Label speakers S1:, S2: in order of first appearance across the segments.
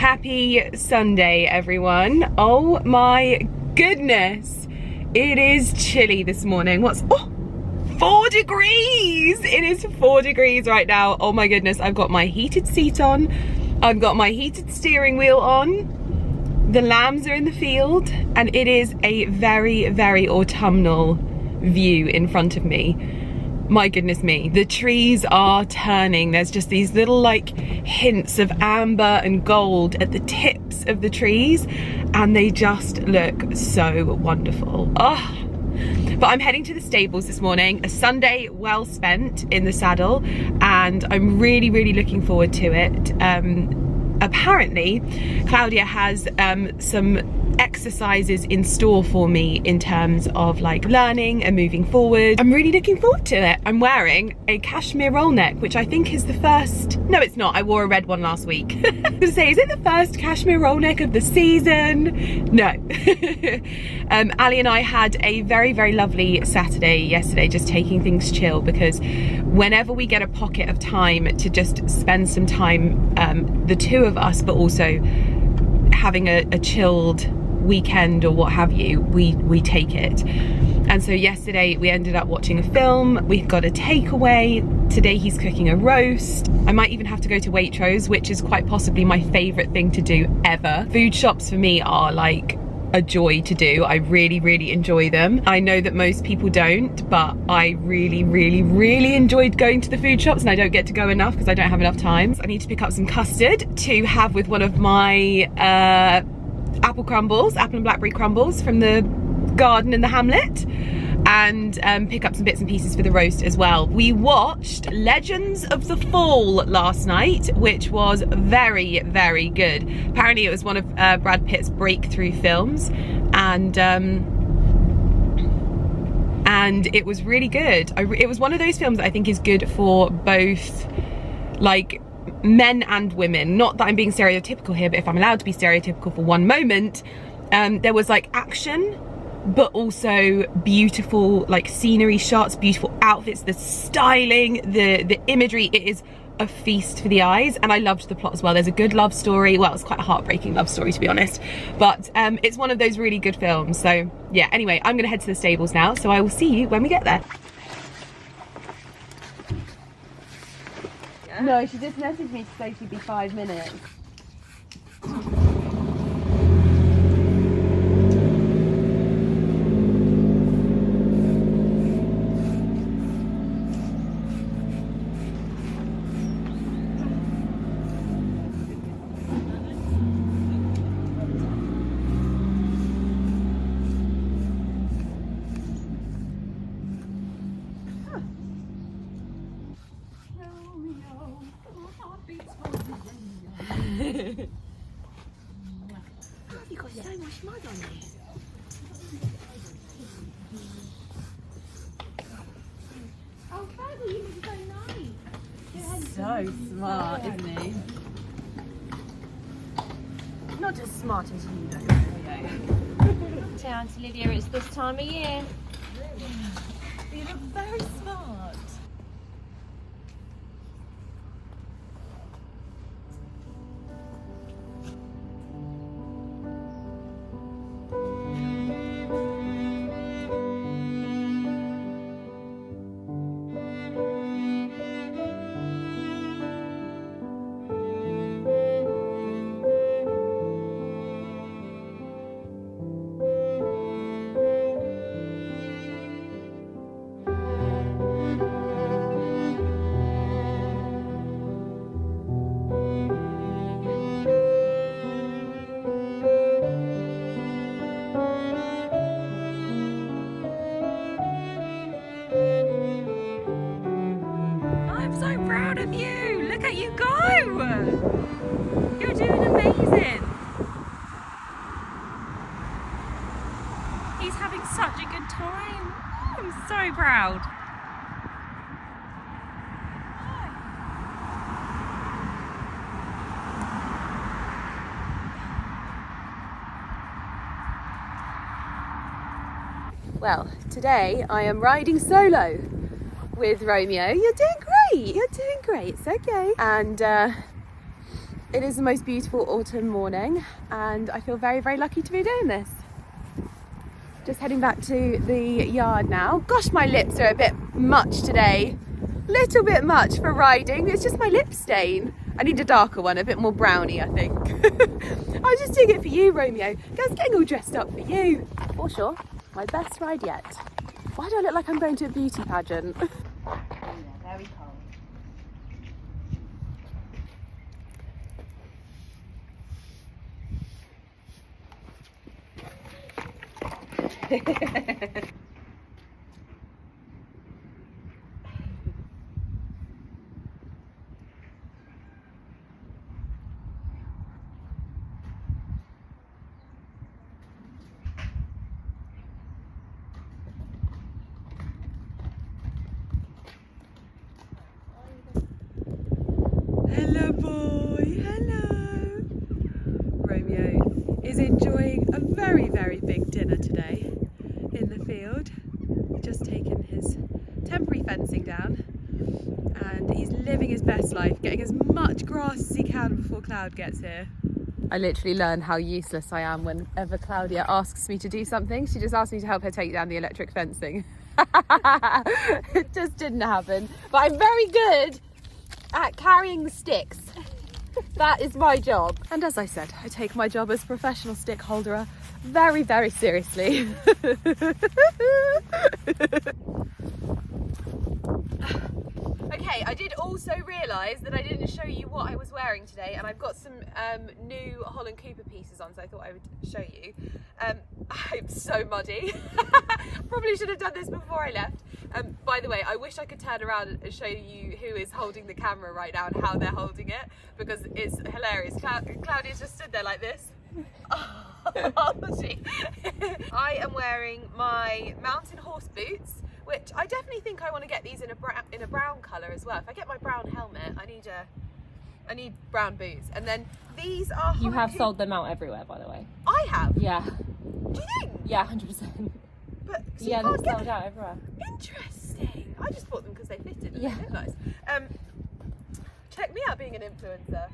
S1: Happy Sunday, everyone. Oh my goodness, it is chilly this morning. 4 degrees. It is 4 degrees right now. Oh my goodness, I've got my heated seat on, I've got my heated steering wheel on, the lambs are in the field, and it is a very, very autumnal view in front of me. My goodness me, the trees are turning. There's just these little like hints of amber and gold at the tips of the trees, and they just look so wonderful. Oh, but I'm heading to the stables this morning, a Sunday well spent in the saddle, and I'm really, really looking forward to it. Apparently, Claudia has some exercises in store for me in terms of like learning and moving forward. I'm really looking forward to it. I'm wearing a cashmere roll neck, which I think is the first, no it's not, I wore a red one last week. I was gonna say, is it the first cashmere roll neck of the season? No. Ali and I had a very, very lovely Saturday yesterday, just taking things chill, because whenever we get a pocket of time to just spend some time, the two of us, but also having a chilled weekend or what have you, we take it. And so yesterday we ended up watching a film, we got a takeaway, today he's cooking a roast. I might even have to go to Waitrose, which is quite possibly my favourite thing to do ever. Food shops for me are like a joy to do. I really, really enjoy them. I know that most people don't, but I really, really, really enjoyed going to the food shops, and I don't get to go enough because I don't have enough time. So I need to pick up some custard to have with one of my apple and blackberry crumbles from the garden in the hamlet, and pick up some bits and pieces for the roast as well. We watched Legends of the Fall last night, which was very, very good. Apparently it was one of Brad Pitt's breakthrough films, and it was really good. It was one of those films that I think is good for both like men and women. Not that I'm being stereotypical here, but if I'm allowed to be stereotypical for one moment, there was like action, but also beautiful like scenery shots, beautiful outfits, the styling, the imagery. It is a feast for the eyes, and I loved the plot as well. There's a good love story. Well, it's quite a heartbreaking love story, to be honest, but it's one of those really good films. So yeah, anyway, I'm gonna head to the stables now, so I will see you when we get there. No, she just messaged me to say she'd be 5 minutes. You've got so much mud on you. Oh, Fergal, you look so nice. So smart, isn't he? Not as smart as you, though.
S2: Down to Lydia, it's this time of year.
S1: You look very smart. You're doing amazing. He's having such a good time. Oh, I'm so proud. Well, today I am riding solo with Romeo. You're doing great. You're doing great. It's okay. And It is the most beautiful autumn morning and I feel very, very lucky to be doing this. Just heading back to the yard now. Gosh, my lips are a bit much today. Little bit much for riding. It's just my lip stain. I need a darker one, a bit more browny, I think. I was just doing it for you, Romeo. Girls, getting all dressed up for you. For sure, my best ride yet. Why do I look like I'm going to a beauty pageant?
S2: Oh, yeah, very cold.
S1: Hello, boy. Hello. Romeo is enjoying a very, very big dinner today in the field. He's just taken his temporary fencing down and he's living his best life, getting as much grass as he can before Cloud gets here. I literally learn how useless I am whenever Claudia asks me to do something. She just asked me to help her take down the electric fencing. It just didn't happen. But I'm very good at carrying the sticks. That is my job. And as I said, I take my job as professional stick holder very, very seriously. Okay, I did also realise that I didn't show you what I was wearing today, and I've got some new Holland Cooper pieces on, so I thought I would show you. I'm so muddy. Probably should have done this before I left. By the way, I wish I could turn around and show you who is holding the camera right now and how they're holding it, because it's hilarious. Claudia's just stood there like this. I am wearing my mountain horse boots, which I definitely think I want to get these in a brown colour as well. If I get my brown helmet, I need brown boots. And then these are
S2: You have sold them out everywhere, by the way.
S1: I have?
S2: Yeah.
S1: Do you think?
S2: Yeah, 100%.
S1: But so
S2: Yeah,
S1: you
S2: they're
S1: can't get
S2: sold out everywhere.
S1: Interesting. I just bought them because they fitted and
S2: Yeah.
S1: they look nice. Check me out being an influencer.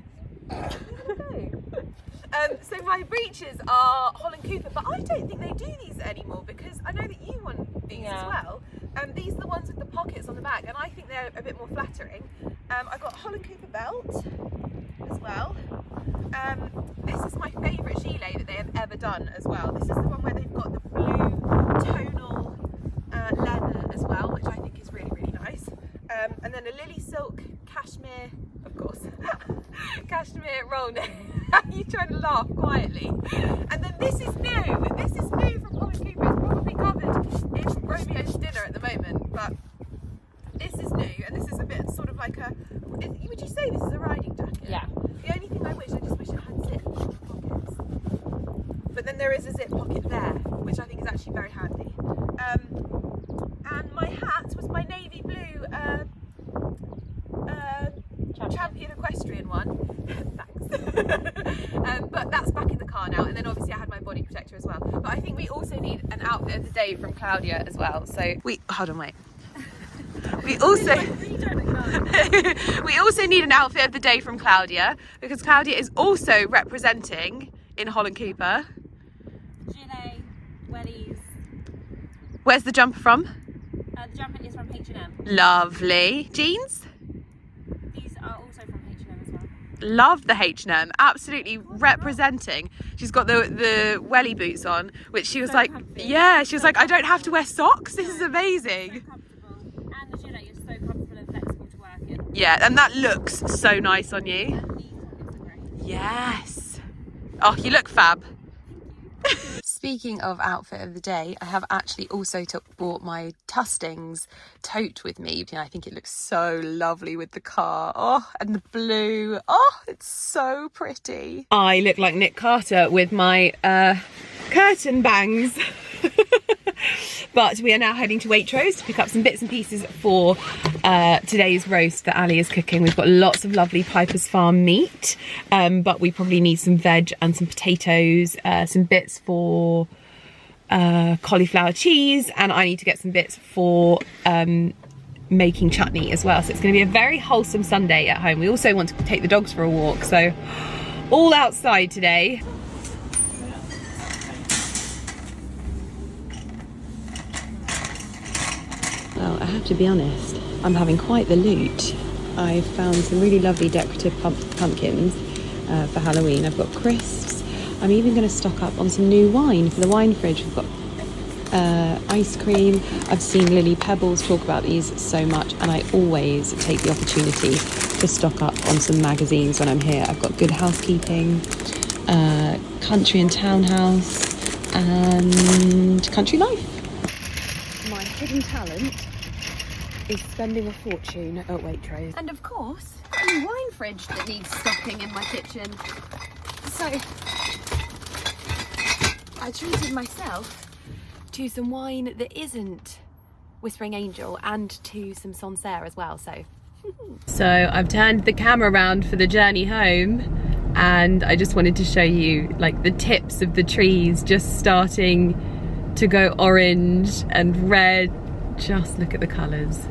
S1: So my breeches are Holland Cooper, but I don't think they do these anymore because I know that you want these as well. These are the ones with the pockets on the back, and I think they're a bit more flattering. I've got Holland Cooper belt as well. This is my favourite gilet that they have ever done as well. This is the one where they've got the blue tonal leather as well, which I think is really, really nice. And then a lily silk cashmere, of course, cashmere roll neck. You trying to laugh quietly. And then this is new. This is new from Holland Cooper. It's probably covered in Romeo's dinner at the moment, but this is new, and this is a bit sort of like a. Would you say this is a riding jacket?
S2: Yeah.
S1: The only thing I just wish it had zip pockets. But then there is a zip pocket there, which I think is actually very handy. And my hat was my navy blue champion equestrian one. Thanks. But that's back in the car now, and then obviously I had my body protector as well. But I think we also need an outfit of the day from Claudia as well. So hold on, wait. We also need an outfit of the day from Claudia, because Claudia is also representing in Holland Cooper.
S2: Gilet, wellies.
S1: Where's the jumper from?
S2: The jumper is from H&M.
S1: Lovely. Jeans?
S2: These are also from H&M as well.
S1: Love the H&M. Absolutely representing. She's got the welly boots on, which she was
S2: So
S1: like,
S2: comfy.
S1: yeah, she was like, I don't have to wear socks. This is amazing.
S2: So comfortable. And the gilet is so comfortable and flexible to work in.
S1: Yeah, and that looks so nice on you.
S2: These pockets are great.
S1: Yes. Oh, you look fab. Speaking of outfit of the day, I have actually also brought my Tustings tote with me. I think it looks so lovely with the car. Oh, and the blue. Oh, it's so pretty. I look like Nick Carter with my curtain bangs. But we are now heading to Waitrose to pick up some bits and pieces for today's roast that Ali is cooking. We've got lots of lovely Piper's Farm meat, but we probably need some veg and some potatoes, some bits for cauliflower cheese, and I need to get some bits for making chutney as well. So it's going to be a very wholesome Sunday at home. We also want to take the dogs for a walk, so all outside today. Well, I have to be honest, I'm having quite the loot. I've found some really lovely decorative pumpkins for Halloween. I've got crisps. I'm even going to stock up on some new wine for the wine fridge. We've got ice cream. I've seen Lily Pebbles talk about these so much, and I always take the opportunity to stock up on some magazines when I'm here. I've got Good Housekeeping, Country and Townhouse, and Country Life. My hidden talent is spending a fortune at Waitrose. And of course, a new wine fridge that needs stocking in my kitchen. So I treated myself to some wine that isn't Whispering Angel and to some Sancerre as well. So I've turned the camera around for the journey home, and I just wanted to show you like the tips of the trees just starting to go orange and red. Just look at the colours.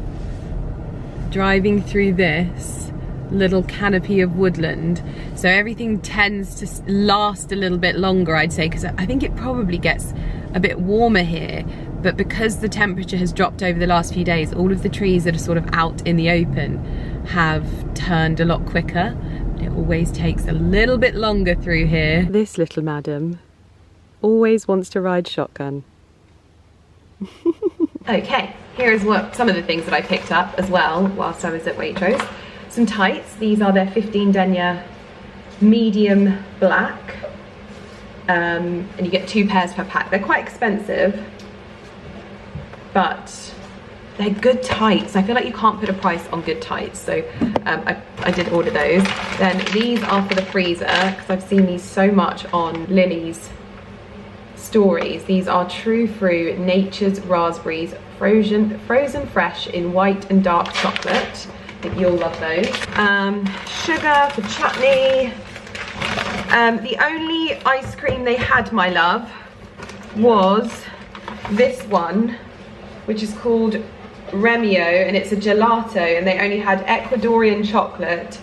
S1: Driving through this little canopy of woodland, so everything tends to last a little bit longer, I'd say, because I think it probably gets a bit warmer here, but because the temperature has dropped over the last few days, all of the trees that are sort of out in the open have turned a lot quicker. It always takes a little bit longer through here. This little madam always wants to ride shotgun. Okay, here is some of the things that I picked up as well whilst I was at Waitrose. Some tights. These are their 15 denier medium black, and you get 2 pairs per pack. They're quite expensive, but they're good tights. I feel like you can't put a price on good tights, so I did order those. Then these are for the freezer, because I've seen these so much on Lily's stories. These are True Fruit Nature's Raspberries, frozen fresh in white and dark chocolate. I think you'll love those. Sugar for chutney. The only ice cream they had, my love, was this one, which is called Romeo, and it's a gelato, and they only had Ecuadorian chocolate,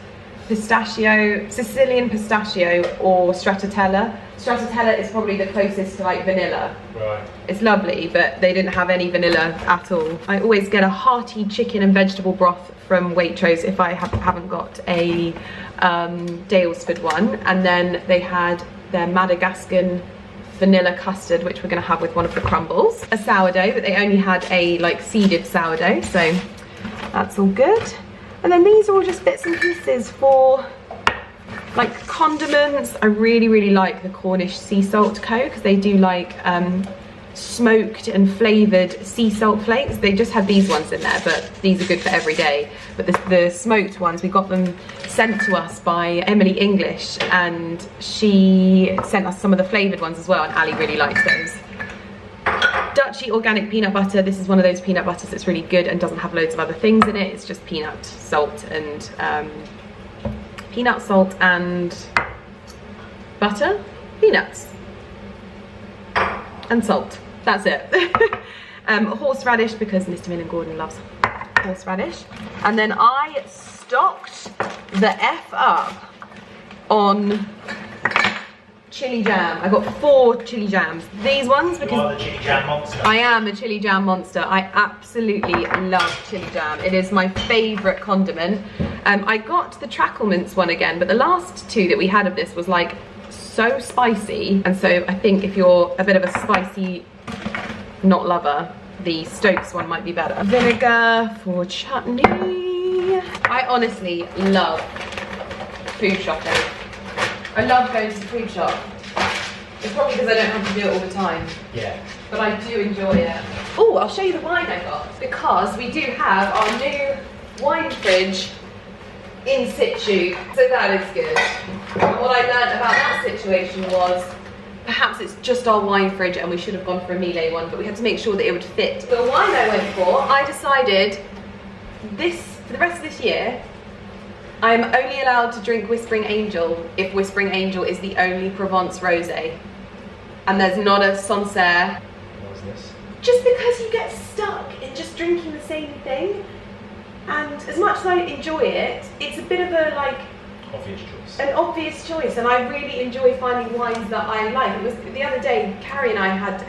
S1: pistachio, Sicilian pistachio, or stracciatella. Stracciatella is probably the closest to like vanilla. Right. It's lovely, but they didn't have any vanilla at all. I always get a hearty chicken and vegetable broth from Waitrose if I haven't got a Dalesford one. And then they had their Madagascan vanilla custard, which we're going to have with one of the crumbles. A sourdough, but they only had a like seeded sourdough, so that's all good. And then these are all just bits and pieces for like condiments. I really like the Cornish sea salt co, because they do like smoked and flavoured sea salt flakes. They just had these ones in there, but these are good for every day. But the smoked ones, we got them sent to us by Emily English, and she sent us some of the flavoured ones as well, and Ali really liked those. Dutchy organic peanut butter. This is one of those peanut butters that's really good and doesn't have loads of other things in it. It's just peanut, salt and butter, peanuts and salt. That's it. Horseradish, because Mr. Millen Gordon loves horseradish. And then I stocked the F up on chili jam. I got 4 chili jams. These ones, because you are the chili jam monster. I am a chili jam monster. I absolutely love chili jam. It is my favourite condiment. I got the Tracklements one again, but the last 2 that we had of this was like so spicy, and so I think if you're a bit of a spicy not lover, the Stokes one might be better. Vinegar for chutney. I honestly love food shopping. I love going to the food shop. It's probably because I don't have to do it all the time. Yeah. But I do enjoy it. Oh, I'll show you the wine I got, because we do have our new wine fridge in situ, so that is good. And what I learned about that situation was perhaps it's just our wine fridge and we should have gone for a Miele one, but we had to make sure that it would fit. The wine I went for, I decided for the rest of this year, I'm only allowed to drink Whispering Angel if Whispering Angel is the only Provence rosé, and there's not a Sancerre.
S3: What was this?
S1: Just because you get stuck in just drinking the same thing. And as much as I enjoy it, it's a bit of a like
S3: obvious choice.
S1: An obvious choice, and I really enjoy finding wines that I like. It was the other day, Carrie and I had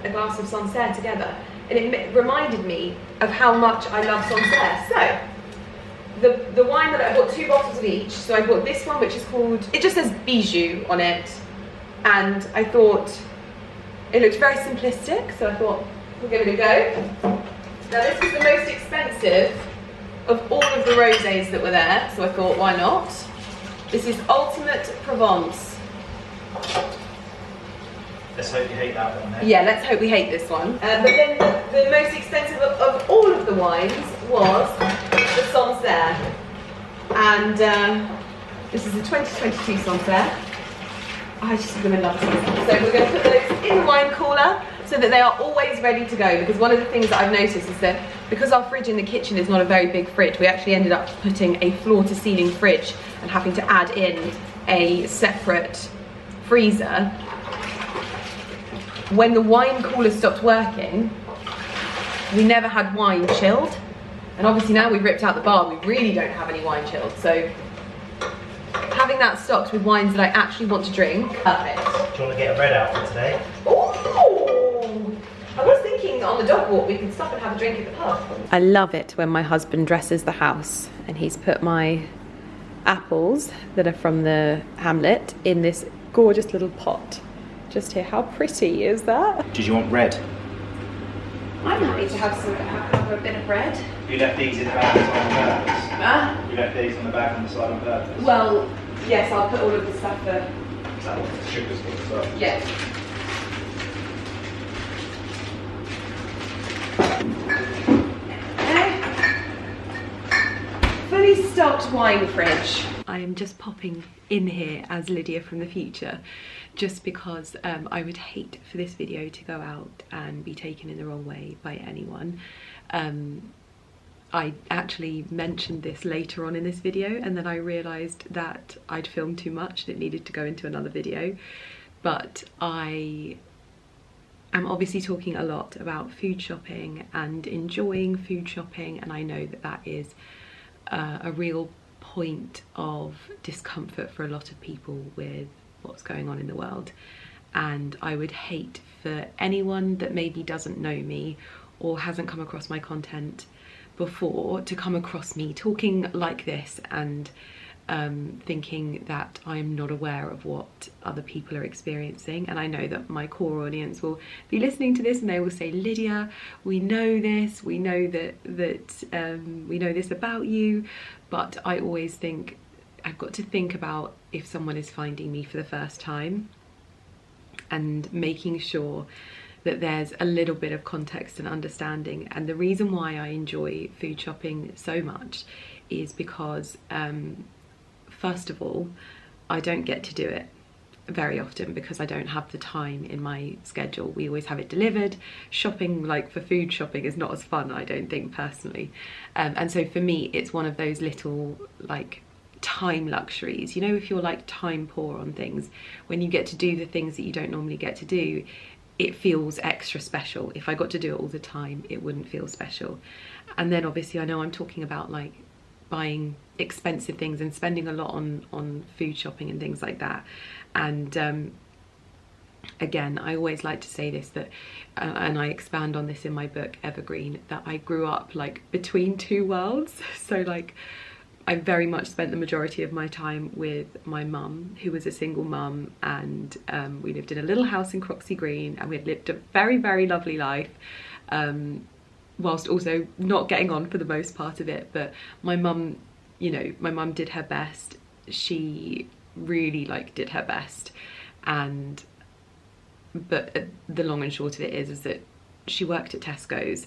S1: a glass of Sancerre together, and it reminded me of how much I love Sancerre. So, the wine that I bought 2 bottles of each. So I bought this one, which is called, it just says Bijou on it, and I thought it looked very simplistic, so I thought we'll give it a go. Now this was the most expensive of all of the rosés that were there, so I thought, why not? This is Ultimate Provence.
S3: Let's hope you hate that one, eh?
S1: Yeah, let's hope we hate this one. But then the most expensive of all of the wines was the Sancerre. And this is the 2022 Sancerre. I just am going to love Sancerre. So we're going to put those in the wine cooler so that they are always ready to go, because one of the things that I've noticed is that because our fridge in the kitchen is not a very big fridge, we actually ended up putting a floor-to-ceiling fridge and having to add in a separate freezer. When the wine cooler stopped working, we never had wine chilled, and obviously now we've ripped out the bar, we really don't have any wine chilled, so having that stocked with wines that I actually want to drink, perfect.
S3: Do you want to get a red out for today?
S1: Ooh! I was thinking on the dog walk we could stop and have a drink at the pub. I love it when my husband dresses the house and he's put my apples that are from the Hamlet in this gorgeous little pot. Just here, how pretty is that?
S3: Did you want red?
S1: I'm happy to have a bit of red.
S3: You left these in the bag on purpose?
S1: Huh?
S3: You left these on the bag on the side on purpose?
S1: Well, yes, I'll put all of the stuff for...
S3: Is that what the sugar's got as well?
S1: Yes. Fully stocked wine fridge. I am just popping in here as Lydia from the future, just because I would hate for this video to go out and be taken in the wrong way by anyone. I actually mentioned this later on in this video, and then I realised that I'd filmed too much and it needed to go into another video. But I am obviously talking a lot about food shopping and enjoying food shopping, and I know that that is a real point of discomfort for a lot of people with what's going on in the world. And I would hate for anyone that maybe doesn't know me or hasn't come across my content before to come across me talking like this and thinking that I'm not aware of what other people are experiencing. And I know that my core audience will be listening to this and they will say, Lydia, we know this, we know that we know this about you, but I always think I've got to think about if someone is finding me for the first time and making sure that there's a little bit of context and understanding. And the reason why I enjoy food shopping so much is because first of all, I don't get to do it very often because I don't have the time in my schedule. We always have it delivered. Shopping, like for food shopping, is not as fun, I don't think, personally. And so for me, it's one of those little like time luxuries. You know, if you're like time poor on things, when you get to do the things that you don't normally get to do, it feels extra special. If I got to do it all the time, it wouldn't feel special. And then obviously I know I'm talking about like buying expensive things and spending a lot on food shopping and things like that. And again, I always like to say this, that and I expand on this in my book Evergreen, that I grew up like between two worlds. So like I very much spent the majority of my time with my mum, who was a single mum, and we lived in a little house in Croxley Green, and we had lived a very, very lovely life, whilst also not getting on for the most part of it. But my mum, you know, my mum did her best. She really like did her best, but the long and short of it is that she worked at Tesco's,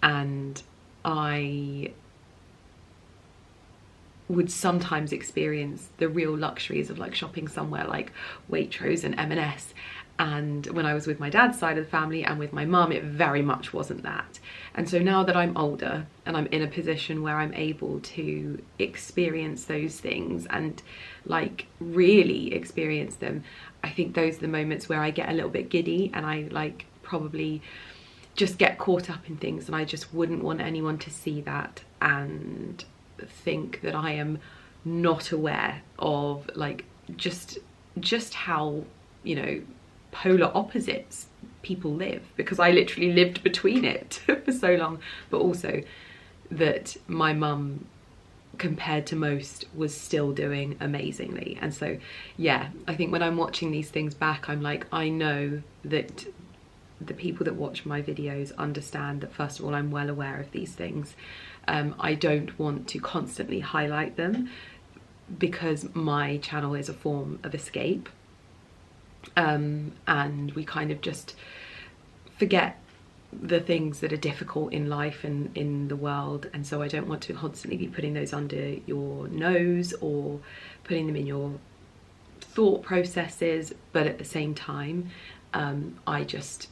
S1: and I would sometimes experience the real luxuries of like shopping somewhere like Waitrose and M&S. And when I was with my dad's side of the family and with my mum, it very much wasn't that. And so now that I'm older and I'm in a position where I'm able to experience those things and like really experience them, I think those are the moments where I get a little bit giddy and I like probably just get caught up in things, and I just wouldn't want anyone to see that and think that I am not aware of like just how, you know, polar opposites people live, because I literally lived between it for so long. But also that my mum, compared to most, was still doing amazingly. And so yeah, I think when I'm watching these things back, I'm like, I know that the people that watch my videos understand that, first of all, I'm well aware of these things. I don't want to constantly highlight them because my channel is a form of escape, and we kind of just forget the things that are difficult in life and in the world. And so I don't want to constantly be putting those under your nose or putting them in your thought processes, but at the same time, I just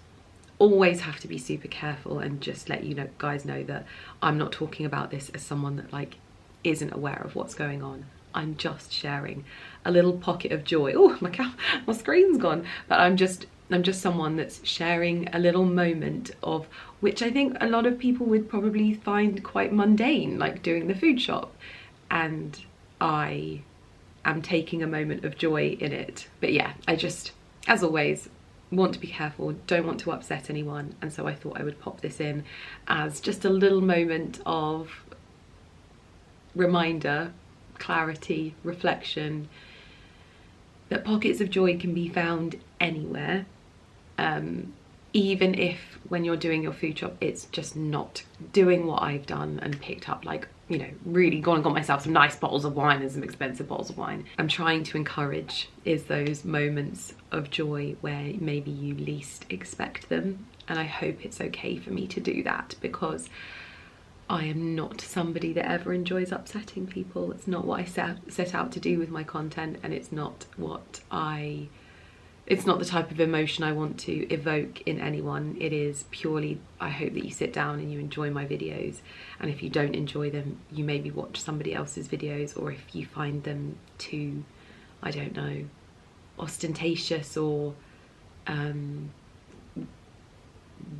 S1: always have to be super careful and just let you know, guys, know that I'm not talking about this as someone that like isn't aware of what's going on. I'm just sharing a little pocket of joy. Oh, my screen's gone. But I'm just someone that's sharing a little moment of, which I think a lot of people would probably find quite mundane, like doing the food shop, and I am taking a moment of joy in it. But yeah, I just, as always, want to be careful, don't want to upset anyone, and so I thought I would pop this in as just a little moment of reminder, clarity, reflection, that pockets of joy can be found anywhere, even if when you're doing your food shop it's just not doing what I've done and picked up, like, you know, really gone and got myself some nice bottles of wine and some expensive bottles of wine. I'm trying to encourage is those moments of joy where maybe you least expect them, and I hope it's okay for me to do that, because I am not somebody that ever enjoys upsetting people. It's not what I set out to do with my content, and it's not it's not the type of emotion I want to evoke in anyone. It is purely, I hope that you sit down and you enjoy my videos, and if you don't enjoy them, you maybe watch somebody else's videos, or if you find them too, I don't know, ostentatious or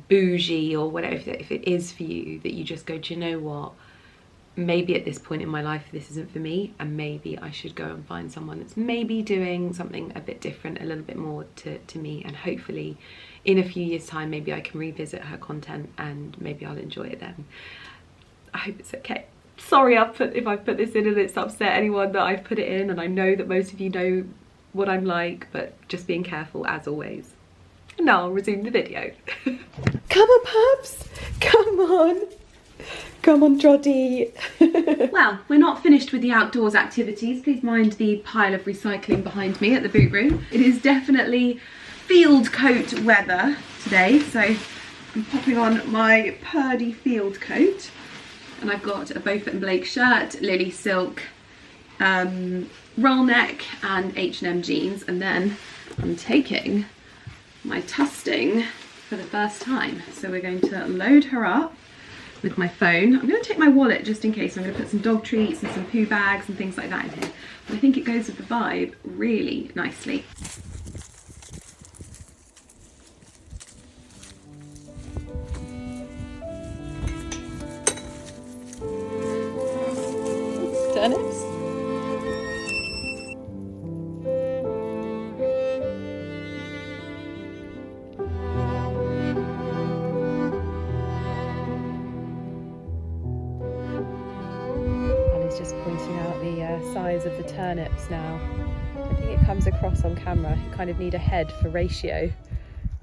S1: bougie or whatever, if it is for you, that you just go, do you know what, maybe at this point in my life this isn't for me, and maybe I should go and find someone that's maybe doing something a bit different, a little bit more to me, and hopefully in a few years time maybe I can revisit her content and maybe I'll enjoy it then. I hope it's okay. Sorry if I've put this in and it's upset anyone that I've put it in, and I know that most of you know what I'm like, but just being careful as always. And now I'll resume the video. Come on, pups. Come on. Come on, Droddy. Well, we're not finished with the outdoors activities. Please mind the pile of recycling behind me at the boot room. It is definitely field coat weather today, so I'm popping on my Purdy field coat. And I've got a Beaufort and Blake shirt, Lily silk roll neck and H&M jeans. And then I'm taking my tusting for the first time. So we're going to load her up with my phone. I'm going to take my wallet just in case. I'm going to put some dog treats and some poo bags and things like that in here. But I think it goes with the vibe really nicely. Turnips. Just pointing out the size of the turnips now. I think it comes across on camera. You kind of need a head for ratio,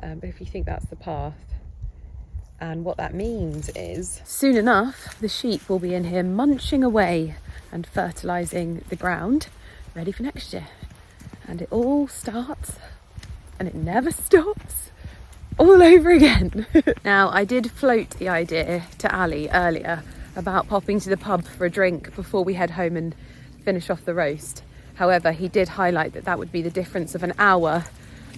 S1: but if you think that's the path, and what that means is soon enough the sheep will be in here munching away and fertilising the ground, ready for next year. And it all starts and it never stops all over again. Now, I did float the idea to Ali earlier about popping to the pub for a drink before we head home and finish off the roast. However, he did highlight that that would be the difference of an hour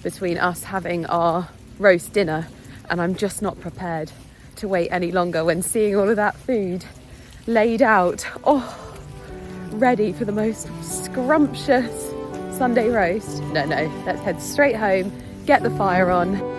S1: between us having our roast dinner, and I'm just not prepared to wait any longer when seeing all of that food laid out, ready for the most scrumptious Sunday roast. No, let's head straight home, get the fire on.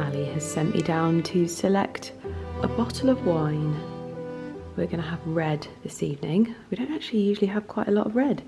S1: Ali has sent me down to select a bottle of wine. We're going to have red this evening. We don't actually usually have quite a lot of red.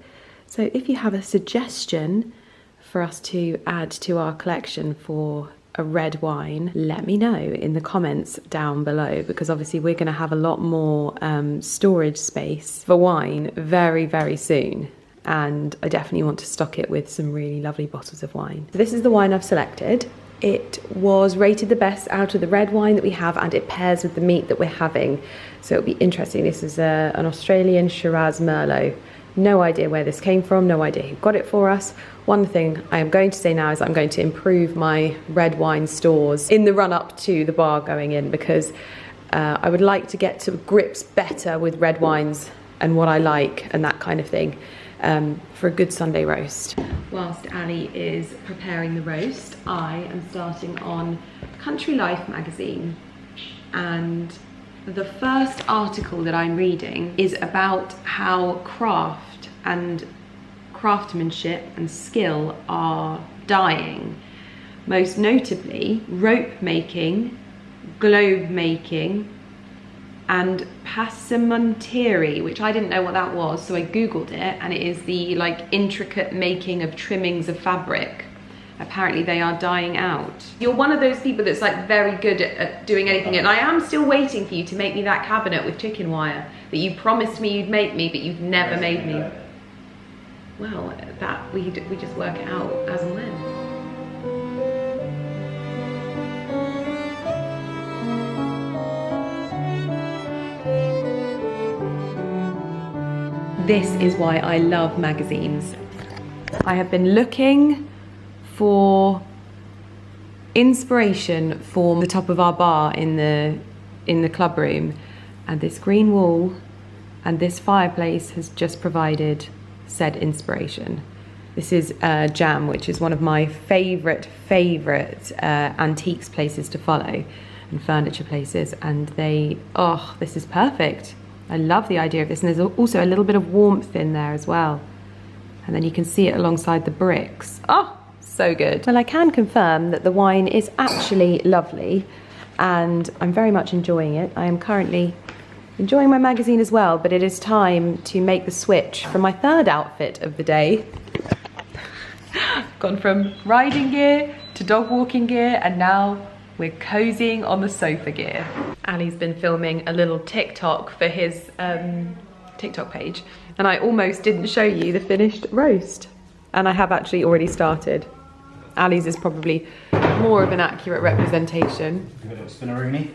S1: So if you have a suggestion for us to add to our collection for a red wine, let me know in the comments down below, because obviously we're going to have a lot more storage space for wine very, very soon. And I definitely want to stock it with some really lovely bottles of wine. So this is the wine I've selected. It was rated the best out of the red wine that we have, and it pairs with the meat that we're having. So it'll be interesting. This is an Australian Shiraz Merlot. No idea where this came from, no idea who got it for us. One thing I am going to say now is I'm going to improve my red wine stores in the run up to the bar going in, because I would like to get to grips better with red wines and what I like and that kind of thing for a good Sunday roast. Whilst Ali is preparing the roast, I am starting on Country Life magazine, and the first article that I'm reading is about how craft and craftsmanship and skill are dying. Most notably, rope making, globe making, and passementerie, which I didn't know what that was, so I googled it, and it is the like intricate making of trimmings of fabric. Apparently they are dying out. You're one of those people that's like very good at doing anything, and I am still waiting for you to make me that cabinet with chicken wire that you promised me you'd make me, but you've never made me. Well, that we just work it out as and when. This is why I love magazines. I have been looking for inspiration for the top of our bar in the club room, and this green wall and this fireplace has just provided said inspiration. This is Jam, which is one of my favourite antiques places to follow and furniture places, and this is perfect. I love the idea of this, and there's also a little bit of warmth in there as well, and then you can see it alongside the bricks. Oh, so good. Well, I can confirm that the wine is actually lovely, and I'm very much enjoying it. I am currently enjoying my magazine as well, but it is time to make the switch for my third outfit of the day. Gone from riding gear to dog walking gear, and now we're cozying on the sofa gear. Ali's been filming a little TikTok for his TikTok page, and I almost didn't show you the finished roast, and I have actually already started. Ali's is probably more of an accurate representation.
S3: Give it a little spinneroonie.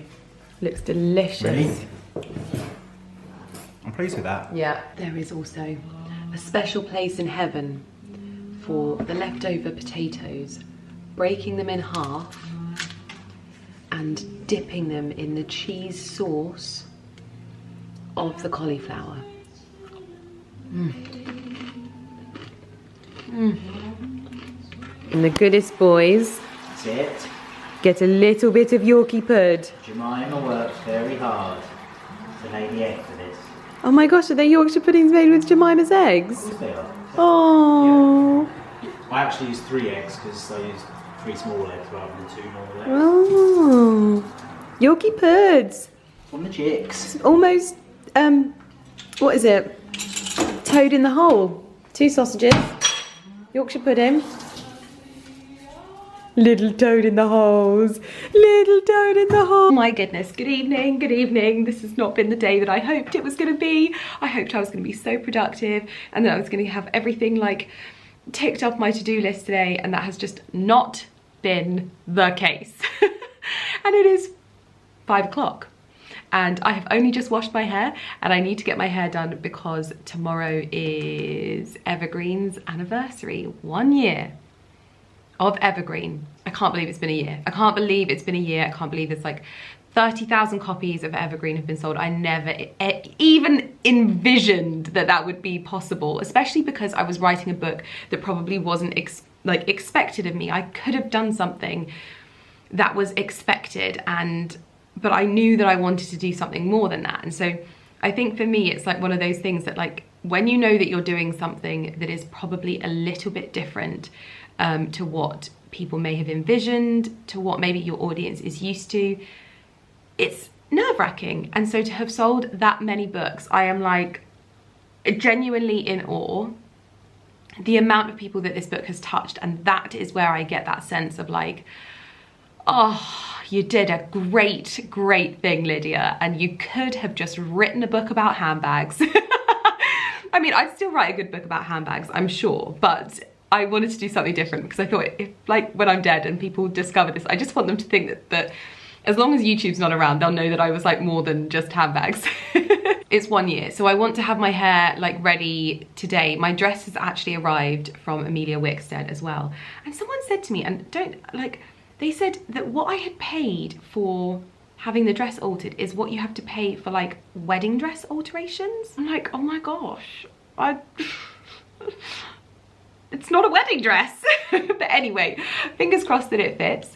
S1: Looks delicious.
S3: Really? I'm pleased with that.
S1: Yeah. There is also a special place in heaven for the leftover potatoes, breaking them in half and dipping them in the cheese sauce of the cauliflower. And the goodest boys
S3: That's it.
S1: get a little bit of Yorkie pud.
S3: Jemima works very hard to lay the egg for this.
S1: Oh my gosh, are they Yorkshire puddings made with Jemima's eggs?
S3: Of course they are.
S1: Oh.
S3: Yeah. I actually use 3 eggs because I use 3 small eggs rather than 2 normal eggs.
S1: Oh. Yorkie puds.
S3: From the chicks.
S1: It's almost, what is it? Toad in the hole. 2 sausages, Yorkshire pudding. Little toad in the holes, little toad in the hole. Oh my goodness, good evening, good evening. This has not been the day that I hoped it was gonna be. I hoped I was gonna be so productive and that I was gonna have everything like ticked off my to-do list today, and that has just not been the case. And it is 5 o'clock. And I have only just washed my hair, and I need to get my hair done because tomorrow is Evergreen's anniversary. 1 year of Evergreen. I can't believe it's been a year. I can't believe it's been a year. I can't believe it's like 30,000 copies of Evergreen have been sold. I never even envisioned that that would be possible, especially because I was writing a book that probably wasn't expected of me. I could have done something that was expected, but I knew that I wanted to do something more than that. And so I think for me, it's like one of those things that, like, when you know that you're doing something that is probably a little bit different to what people may have envisioned, to what maybe your audience is used to. It's nerve-wracking. And so to have sold that many books, I am like genuinely in awe. The amount of people that this book has touched, and that is where I get that sense of like, oh, you did a great, great thing, Lydia, and you could have just written a book about handbags. I mean, I'd still write a good book about handbags, I'm sure, but I wanted to do something different because I thought, if, like, when I'm dead and people discover this, I just want them to think that as long as YouTube's not around, they'll know that I was like more than just handbags. It's 1 year, so I want to have my hair like ready today. My dress has actually arrived from Amelia Wickstead as well. And someone said to me, and they said that what I had paid for having the dress altered is what you have to pay for like wedding dress alterations. I'm like, oh my gosh, it's not a wedding dress. But anyway, fingers crossed that it fits.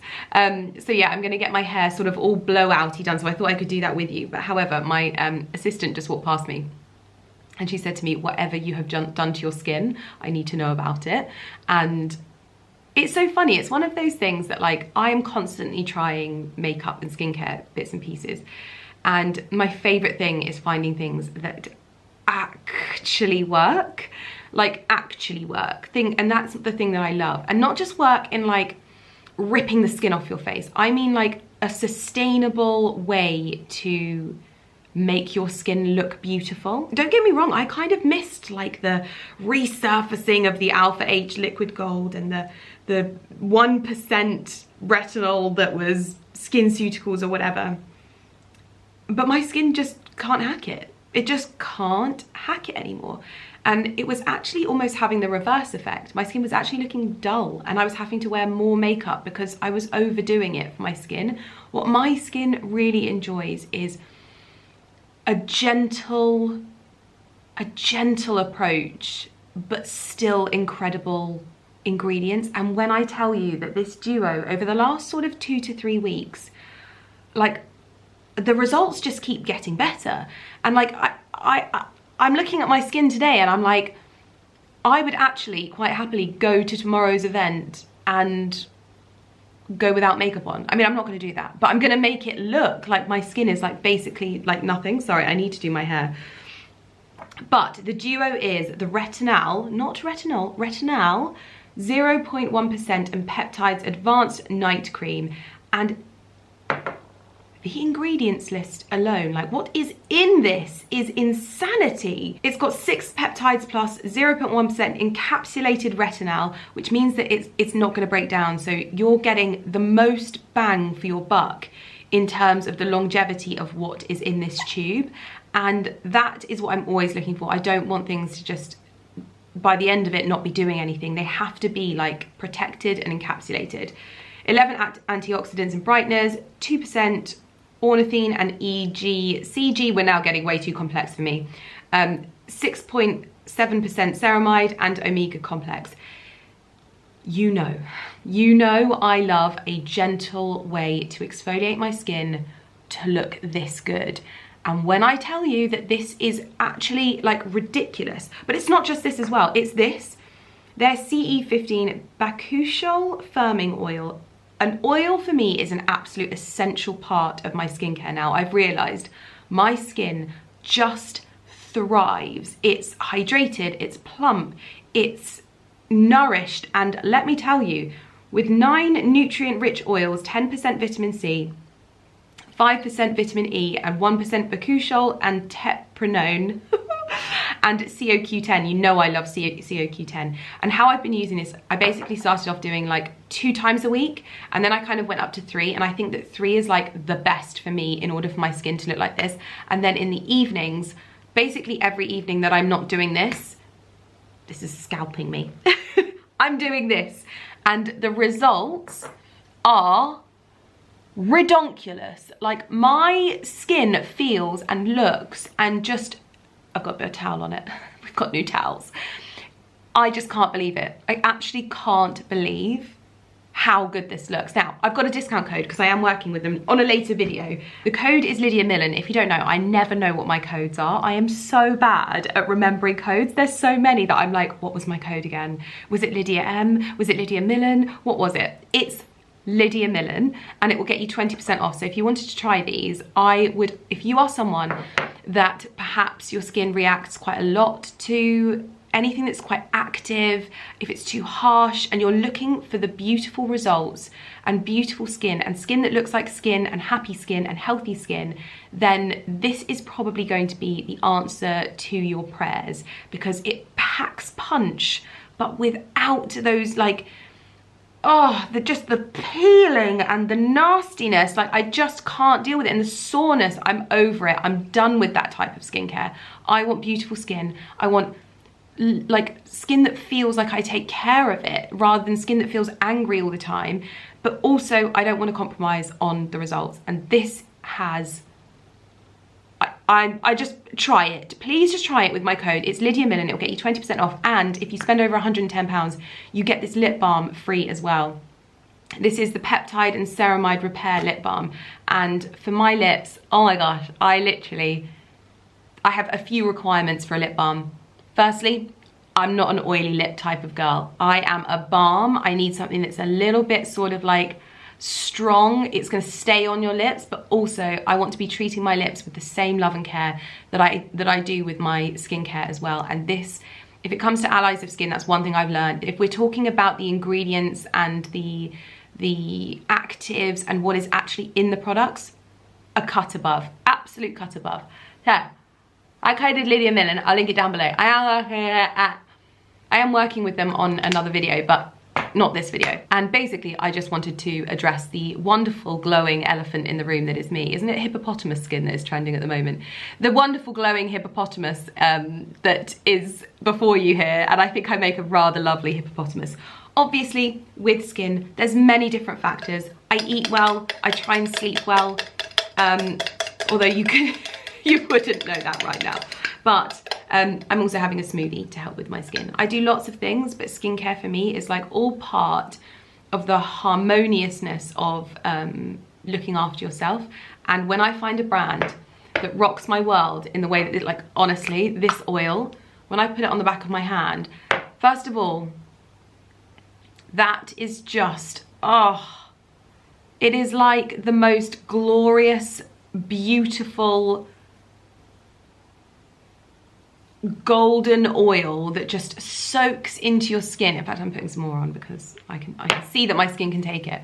S1: So yeah, I'm gonna get my hair sort of all blow-outy done, so I thought I could do that with you. But however, my assistant just walked past me and she said to me, whatever you have done to your skin, I need to know about it. And it's so funny, it's one of those things that like, I am constantly trying makeup and skincare bits and pieces. And my favorite thing is finding things that actually work. Like actually work and that's the thing that I love. And not just work in like ripping the skin off your face. I mean like a sustainable way to make your skin look beautiful. Don't get me wrong, I kind of missed like the resurfacing of the Alpha H liquid gold and the 1% retinol that was SkinCeuticals or whatever. But my skin just can't hack it. It just can't hack it anymore. And it was actually almost having the reverse effect. My skin was actually looking dull and I was having to wear more makeup because I was overdoing it for my skin. What my skin really enjoys is a gentle approach, but still incredible ingredients. And when I tell you that this duo over the last sort of 2 to 3 weeks, like the results just keep getting better. And like I'm looking at my skin today and I'm like, I would actually quite happily go to tomorrow's event and go without makeup on. I mean, I'm not going to do that, but I'm going to make it look like my skin is like basically like nothing. Sorry, I need to do my hair. But the duo is the Retinol, not retinol, Retinol 0.1% and Peptides Advanced Night Cream. And the ingredients list alone, like what is in this is insanity. It's got 6 peptides plus 0.1% encapsulated retinol, which means that it's not going to break down. So you're getting the most bang for your buck in terms of the longevity of what is in this tube. And that is what I'm always looking for. I don't want things to just, by the end of it, not be doing anything. They have to be like protected and encapsulated. 11 antioxidants and brighteners, 2% ornithine and CG, we're now getting way too complex for me. 6.7% ceramide and omega complex. You know I love a gentle way to exfoliate my skin to look this good. And when I tell you that this is actually like ridiculous, but it's not just this as well, it's this. Their CE15 Bakuchiol Firming Oil. An oil for me is an absolute essential part of my skincare now. I've realized my skin just thrives. It's hydrated, it's plump, it's nourished, and let me tell you, with 9 nutrient-rich oils, 10% vitamin C, 5% vitamin E, and 1% bakuchiol and teprenone, and CoQ10. You know I love CoQ10. And how I've been using this, I basically started off doing like 2 times a week, and then I kind of went up to 3, and I think that 3 is like the best for me in order for my skin to look like this. And then in the evenings, basically every evening that I'm not doing this is scalping me. I'm doing this. And the results are redonkulous. Like my skin feels and looks and just, I've got a bit of towel on it. We've got new towels. I just can't believe it. I actually can't believe how good this looks. Now, I've got a discount code because I am working with them on a later video. The code is Lydia Millen. If you don't know, I never know what my codes are. I am so bad at remembering codes. There's so many that I'm like, what was my code again? Was it Lydia M? Was it Lydia Millen? What was it? It's Lydia Millen, and it will get you 20% off. So if you wanted to try these, I would, if you are someone that perhaps your skin reacts quite a lot to anything that's quite active, if it's too harsh, and you're looking for the beautiful results and beautiful skin and skin that looks like skin and happy skin and healthy skin, then this is probably going to be the answer to your prayers, because it packs punch, but without those like, oh, just the peeling and the nastiness. Like, I just can't deal with it. And the soreness, I'm over it. I'm done with that type of skincare. I want beautiful skin. I want like skin that feels like I take care of it, rather than skin that feels angry all the time. But also, I don't want to compromise on the results. And this has, I just try it. Please just try it with my code. It's Lydia Millen. It'll get you 20% off. And if you spend over £110, you get this lip balm free as well. This is the Peptide and Ceramide Repair Lip Balm. And for my lips, oh my gosh, I have a few requirements for a lip balm. Firstly, I'm not an oily lip type of girl. I am a balm. I need something that's a little bit sort of like strong. It's going to stay on your lips, but also I want to be treating my lips with the same love and care that I do with my skincare as well. And this, if it comes to allies of skin, that's one thing I've learned. If we're talking about the ingredients and the actives and what is actually in the products, a cut above, absolute cut above. Yeah. I coded Lydia Millen, I'll link it down below. I am working with them on another video, but not this video. And basically, I just wanted to address the wonderful glowing elephant in the room that is me. Isn't it hippopotamus skin that is trending at the moment? The wonderful glowing hippopotamus that is before you here, and I think I make a rather lovely hippopotamus. Obviously, with skin, there's many different factors. I eat well, I try and sleep well, although you wouldn't know that right now. But I'm also having a smoothie to help with my skin. I do lots of things, but skincare for me is like all part of the harmoniousness of looking after yourself. And when I find a brand that rocks my world in the way that, like, honestly, this oil, when I put it on the back of my hand, first of all, that is just, oh, it is like the most glorious, beautiful, golden oil that just soaks into your skin. In fact, I'm putting some more on because I can see that my skin can take it.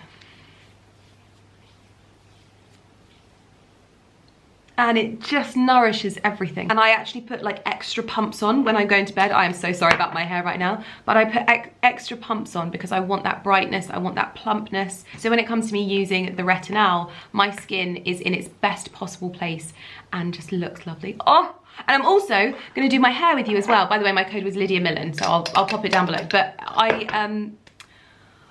S1: And it just nourishes everything. And I actually put like extra pumps on when I'm going to bed. I am so sorry about my hair right now, but I put extra pumps on because I want that brightness, I want that plumpness. So when it comes to me using the retinol, my skin is in its best possible place and just looks lovely. Oh! And I'm also going to do my hair with you as well. By the way, my code was Lydia Millen, so I'll pop it down below. But I'm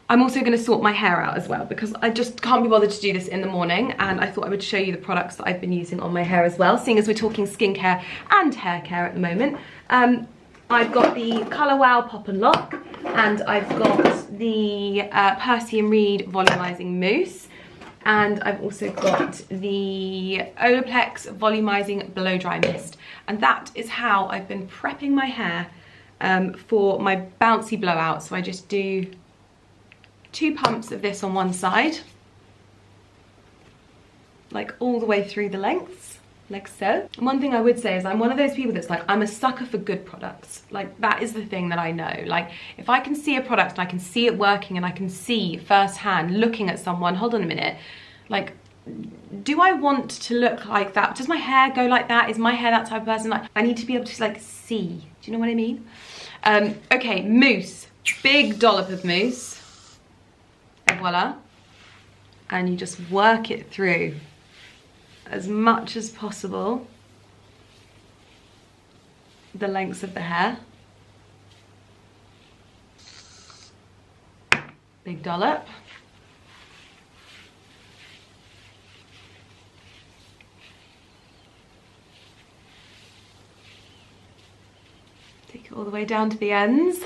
S1: also going to sort my hair out as well because I just can't be bothered to do this in the morning. And I thought I would show you the products that I've been using on my hair as well, seeing as we're talking skincare and hair care at the moment. I've got the Colour Wow Pop and Lock, and I've got the Percy and Reed Volumizing Mousse. And I've also got the Olaplex Volumizing Blow Dry Mist. And that is how I've been prepping my hair for my bouncy blowout. So I just do 2 pumps of this on one side, like all the way through the lengths, like so. And one thing I would say is I'm one of those people that's like, I'm a sucker for good products. Like, that is the thing that I know. Like, if I can see a product and I can see it working and I can see firsthand looking at someone, hold on a minute, like, do I want to look like that? Does my hair go like that? Is my hair that type of person? Like, I need to be able to like see. Do you know what I mean? Okay, mousse, big dollop of mousse. And voila. And you just work it through as much as possible the lengths of the hair. Big dollop. Take it all the way down to the ends.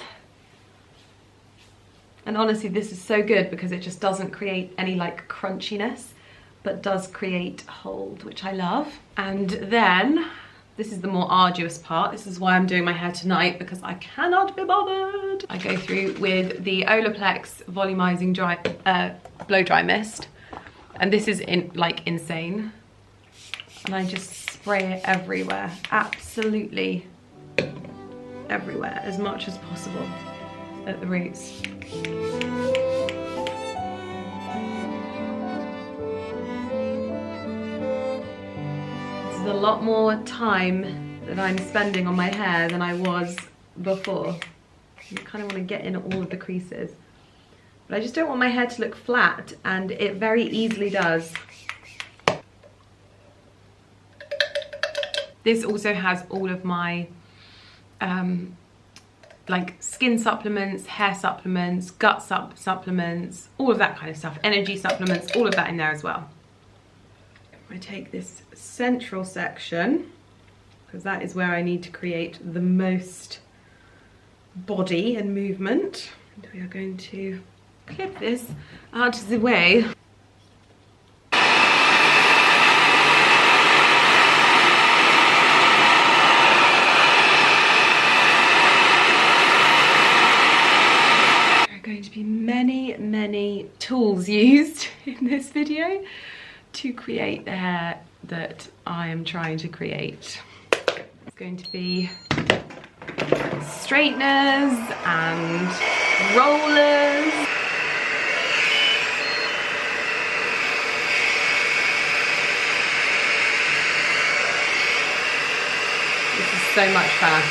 S1: And honestly, this is so good because it just doesn't create any like crunchiness, but does create hold, which I love. And then this is the more arduous part. This is why I'm doing my hair tonight, because I cannot be bothered. I go through with the Olaplex volumizing blow dry mist, and this is insane. And I just spray it everywhere, absolutely everywhere, as much as possible at the roots. This is a lot more time that I'm spending on my hair than I was before. You kind of want to get in all of the creases. But I just don't want my hair to look flat, and it very easily does. This also has all of my like skin supplements, hair supplements, gut supplements, all of that kind of stuff, energy supplements, all of that in there as well. I take this central section, because that is where I need to create the most body and movement. And we are going to clip this out of the way. Going to be many tools used in this video to create the hair that I am trying to create. It's going to be straighteners and rollers. This is so much fun.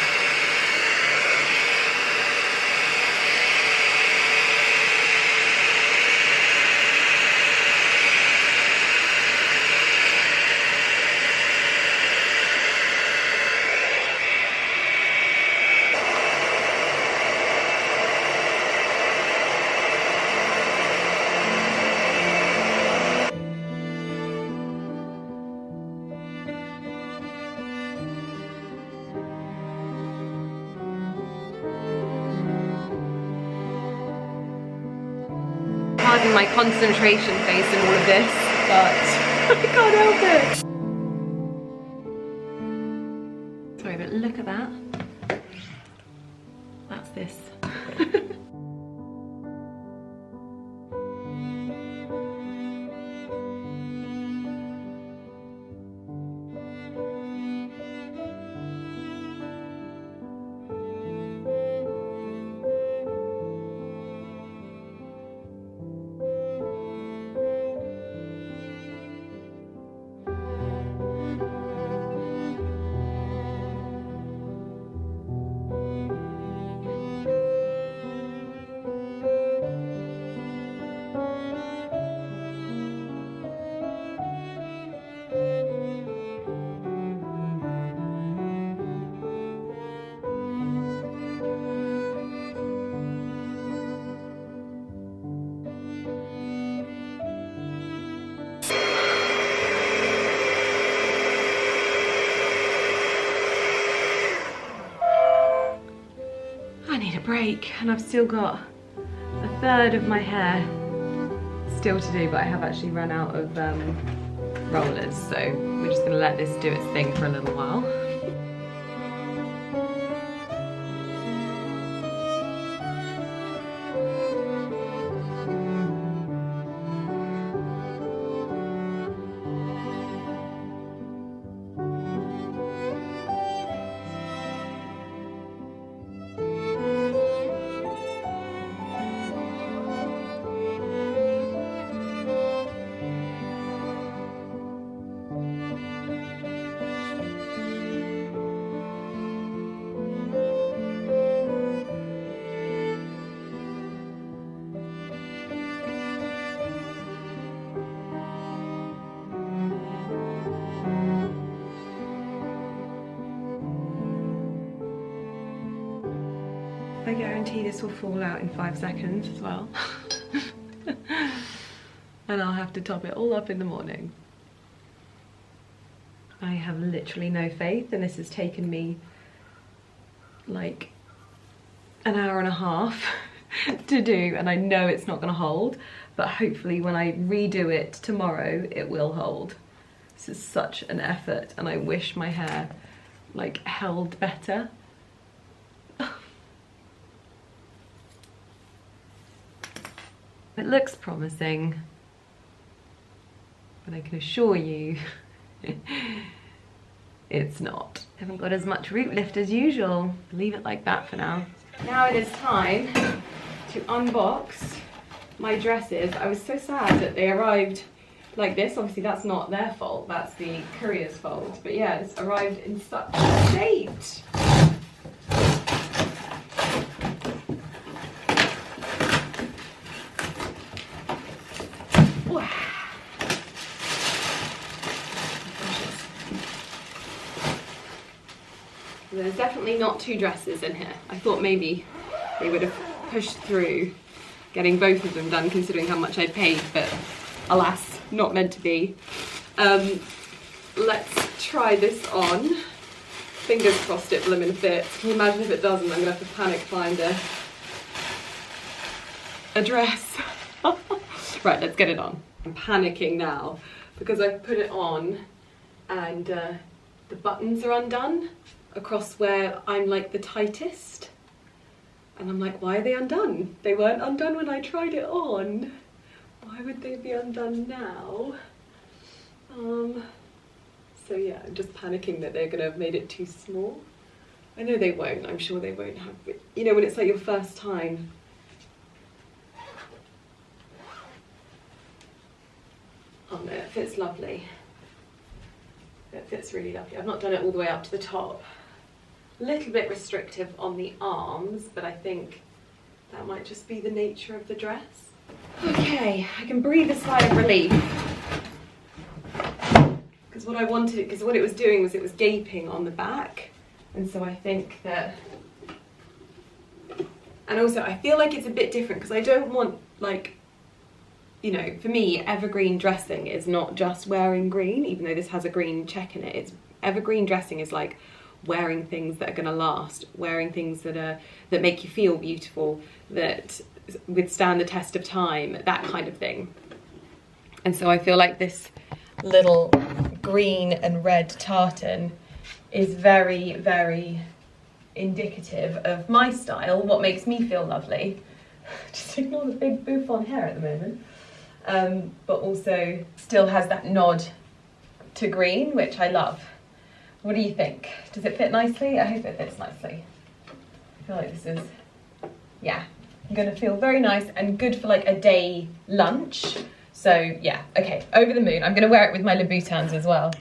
S1: Pardon my concentration face in all of this, but I can't help it. Sorry, but look at that. That's this. Break, and I've still got a third of my hair still to do, but I have actually run out of rollers, so we're just going to let this do its thing for a little while. I guarantee this will fall out in 5 seconds as well. And I'll have to top it all up in the morning. I have literally no faith, and this has taken me like an hour and a half to do, and I know it's not gonna hold, but hopefully when I redo it tomorrow, it will hold. This is such an effort, and I wish my hair like held better. It looks promising, but I can assure you it's not. I haven't got as much root lift as usual. Leave it like that for now. Now it is time to unbox my dresses. I was so sad that they arrived like this. Obviously that's not their fault, that's the courier's fault. But yeah, it's arrived in such a state. There's definitely not 2 dresses in here. I thought maybe they would have pushed through getting both of them done considering how much I'd paid, but alas, not meant to be. Let's try this on. Fingers crossed it will in a fit. Can you imagine if it doesn't? I'm gonna have to panic find a dress. Right, let's get it on. I'm panicking now because I've put it on and the buttons are undone across where I'm like the tightest, and I'm like, why are they undone? They weren't undone when I tried it on. Why would they be undone now? So yeah, I'm just panicking that they're gonna have made it too small. I know they won't, I'm sure they won't have, you know, when it's like your first time. Oh no, it fits lovely. It fits really lovely. I've not done it all the way up to the top. A little bit restrictive on the arms, but I think that might just be the nature of the dress. Okay, I can breathe a sigh of relief. Because what I wanted, because what it was doing was it was gaping on the back. And so I think that, and also I feel like it's a bit different because I don't want, like, you know, for me, evergreen dressing is not just wearing green, even though this has a green check in it. It's evergreen dressing is like wearing things that are going to last, wearing things that make you feel beautiful, that withstand the test of time, that kind of thing. And so I feel like this little green and red tartan is very, very indicative of my style, what makes me feel lovely. Just ignore the big bouffant hair at the moment. But also still has that nod to green, which I love. What do you think? Does it fit nicely? I hope it fits nicely. I feel like this is, yeah, I'm gonna feel very nice and good for like a day lunch. So yeah, okay, over the moon. I'm gonna wear it with my Louboutins as well.